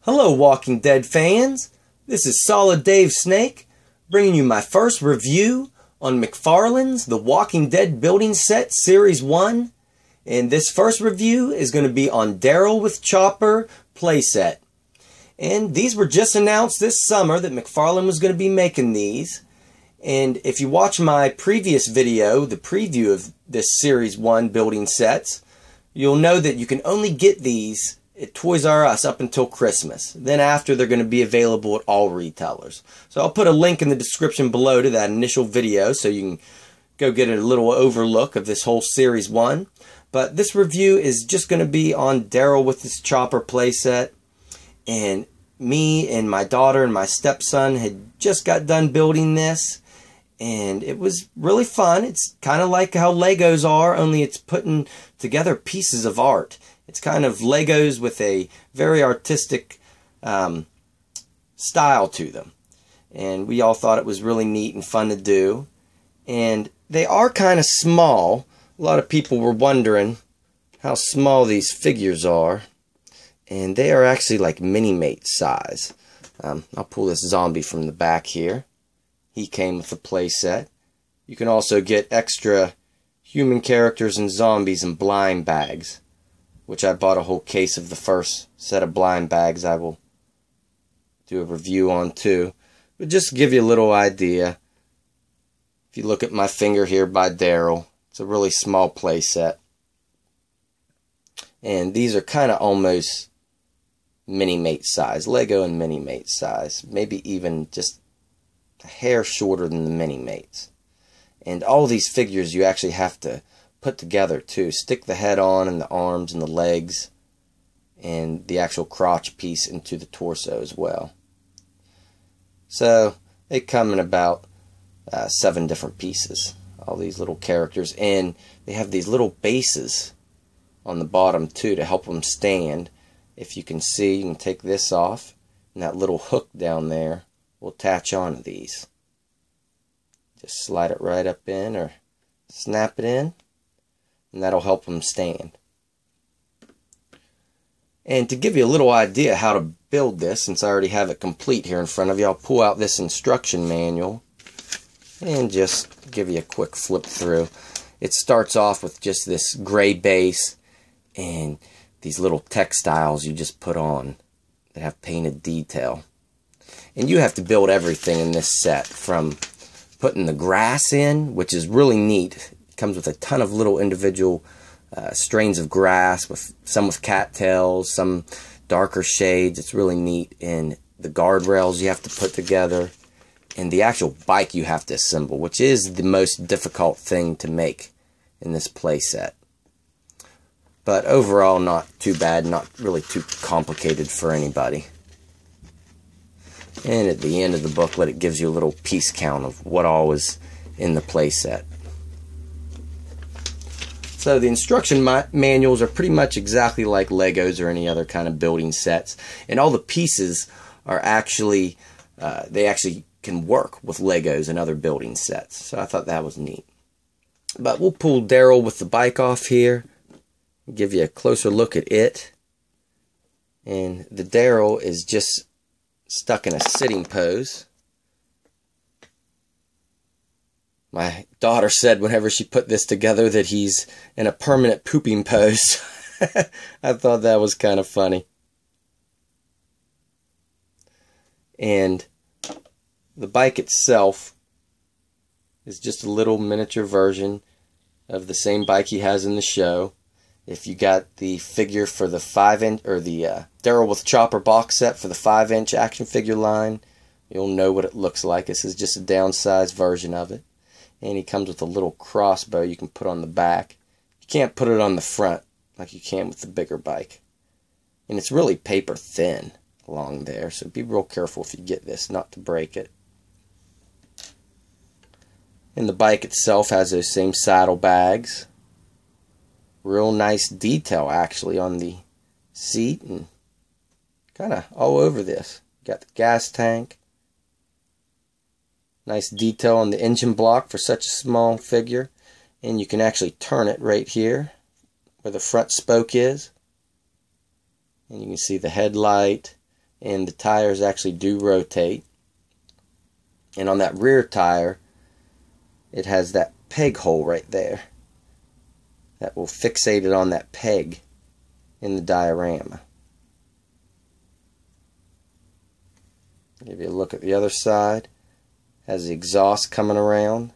Hello Walking Dead fans, this is Solid Dave Snake bringing you my first review on Mcfarlane's The Walking Dead Building Set Series 1, and this first review is going to be on Daryl with Chopper playset. And these were just announced this summer that Mcfarlane was going to be making these, and if you watch my previous video, the preview of this Series 1 building sets, you'll know that you can only get these at Toys R Us up until Christmas. Then after, they're going to be available at all retailers. So I'll put a link in the description below to that initial video so you can go get a little overlook of this whole Series 1. But this review is just going to be on Daryl with his Chopper playset. And me and my daughter and my stepson had just got done building this. And it was really fun. It's kind of like how Legos are, only it's putting together pieces of art. It's kind of Legos with a very artistic style to them. And we all thought it was really neat and fun to do. And they are kind of small. A lot of people were wondering how small these figures are. And they are actually like mini-mate size. I'll pull this zombie from the back here. He came with the playset. You can also get extra human characters and zombies in blind bags, which I bought a whole case of the first set of blind bags I will do a review on too. But just to give you a little idea, if you look at my finger here by Daryl, it's a really small play set. And these are kind of almost mini-mate size, Lego and mini-mate size, maybe even just a hair shorter than the mini-mates. And all these figures you actually have to put together too. Stick the head on and the arms and the legs and the actual crotch piece into the torso as well. So they come in about 7 different pieces, all these little characters, and they have these little bases on the bottom too to help them stand. If you can see, you can take this off, and that little hook down there will attach onto these. Just slide it right up in or snap it in, and that'll help them stand. And to give you a little idea how to build this, since I already have it complete here in front of you, I'll pull out this instruction manual and just give you a quick flip through. It starts off with just this gray base and these little textiles you just put on that have painted detail. And you have to build everything in this set, from putting the grass in, which is really neat. It comes with a ton of little individual strains of grass, with some with cattails, some darker shades. It's really neat. And the guardrails you have to put together, and the actual bike you have to assemble, which is the most difficult thing to make in this playset. But overall, not too bad, not really too complicated for anybody. And at the end of the booklet, it gives you a little piece count of what all is in the playset. So the instruction manuals are pretty much exactly like Legos or any other kind of building sets. And all the pieces are actually, they actually can work with Legos and other building sets. So I thought that was neat. But we'll pull Daryl with the bike off here, give you a closer look at it. And the Daryl is just stuck in a sitting pose. My daughter said whenever she put this together that he's in a permanent pooping pose. I thought that was kind of funny. And the bike itself is just a little miniature version of the same bike he has in the show. If you got the figure for the 5-inch, or the Daryl with Chopper box set for the 5-inch action figure line, you'll know what it looks like. This is just a downsized version of it. And he comes with a little crossbow you can put on the back. You can't put it on the front like you can with the bigger bike. And it's really paper thin along there, so be real careful if you get this not to break it. And the bike itself has those same saddlebags. Real nice detail actually on the seat and kind of all over this. Got the gas tank. Nice detail on the engine block for such a small figure. And you can actually turn it right here where the front spoke is. And you can see the headlight and the tires actually do rotate. And on that rear tire, it has that peg hole right there that will fixate it on that peg in the diorama. Give you a look at the other side. Has the exhaust coming around.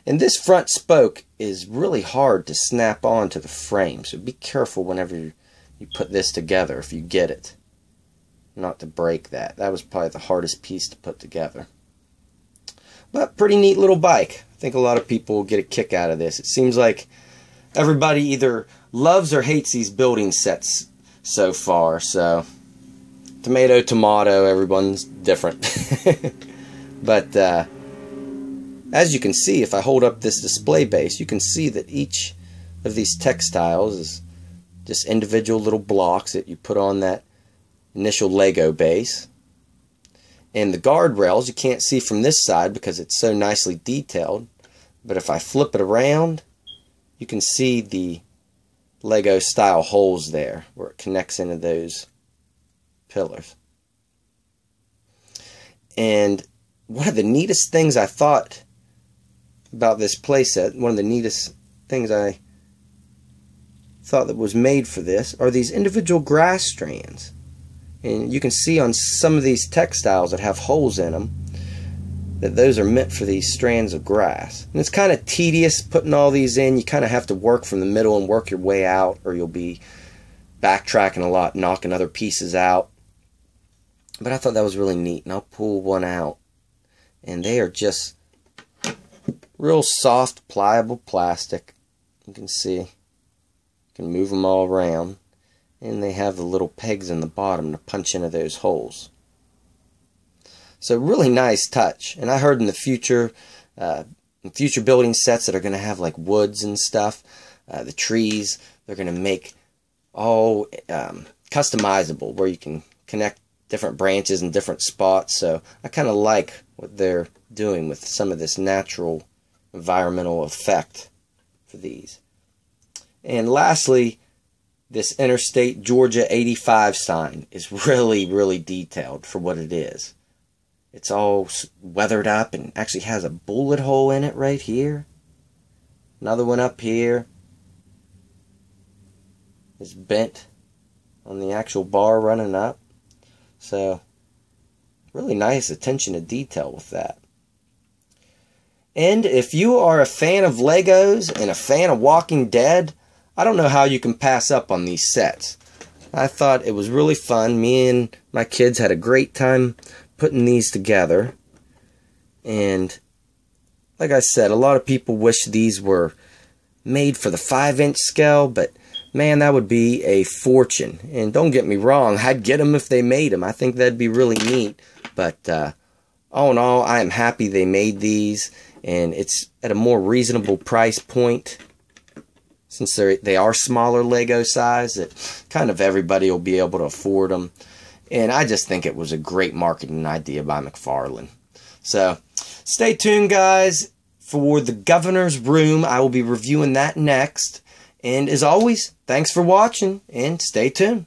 And this front spoke is really hard to snap onto the frame, so be careful whenever you put this together if you get it. Not to break that. That was probably the hardest piece to put together. But pretty neat little bike. I think a lot of people will get a kick out of this. It seems like everybody either loves or hates these building sets so far. So, tomato, tomato, everyone's different. But, as you can see, if I hold up this display base, you can see that each of these textiles is just individual little blocks that you put on that initial Lego base. And the guardrails you can't see from this side because it's so nicely detailed. But if I flip it around, you can see the Lego style holes there where it connects into those pillars. And one of the neatest things I thought about this playset, one of the neatest things I thought that was made for this, are these individual grass strands. And you can see on some of these textiles that have holes in them that those are meant for these strands of grass. And it's kind of tedious putting all these in. You kind of have to work from the middle and work your way out, or you'll be backtracking a lot, knocking other pieces out. But I thought that was really neat, and I'll pull one out. And they are just real soft, pliable plastic. You can see. You can move them all around. And they have the little pegs in the bottom to punch into those holes. So really nice touch. And I heard in the future building sets that are going to have like woods and stuff, the trees, they're going to make all customizable, where you can connect different branches in different spots. So I kind of like what they're doing with some of this natural environmental effect for these. And lastly, this Interstate Georgia 85 sign is really, really detailed for what it is. It's all weathered up and actually has a bullet hole in it right here. Another one up here. It's bent on the actual bar running up. So, really nice attention to detail with that. And if you are a fan of Legos and a fan of Walking Dead, I don't know how you can pass up on these sets. I thought it was really fun. Me and my kids had a great time putting these together. And like I said, a lot of people wish these were made for the 5-inch scale, but man, that would be a fortune. And don't get me wrong, I'd get them if they made them. I think that'd be really neat. But all in all, I am happy they made these, and it's at a more reasonable price point. Since they are smaller Lego size, that kind of everybody will be able to afford them. And I just think it was a great marketing idea by Mcfarlane. So, stay tuned, guys, for the Governor's Room. I will be reviewing that next. And as always, thanks for watching, and stay tuned.